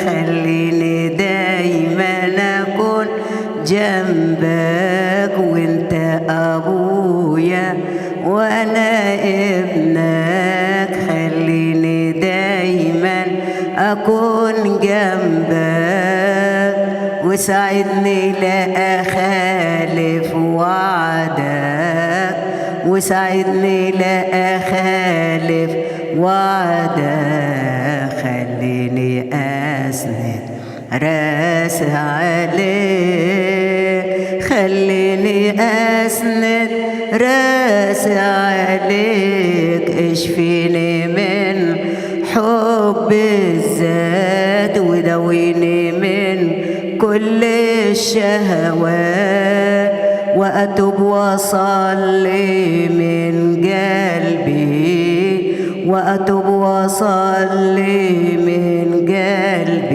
خليني دايما أكون جنبك، وانت أبويا وأنا ابنك. خليني دايما أكون جنبك، وساعدني لا أخالف وعدك، وساعدني لا أخالف وعدك. خليني أسند راسي عليك، خليني أسند راسي عليك. اشفيني من حب الذات، ودويني من كل الشهوات، وأتوب وأصلي من قلبي، وأتوب وأصلي من قلبي.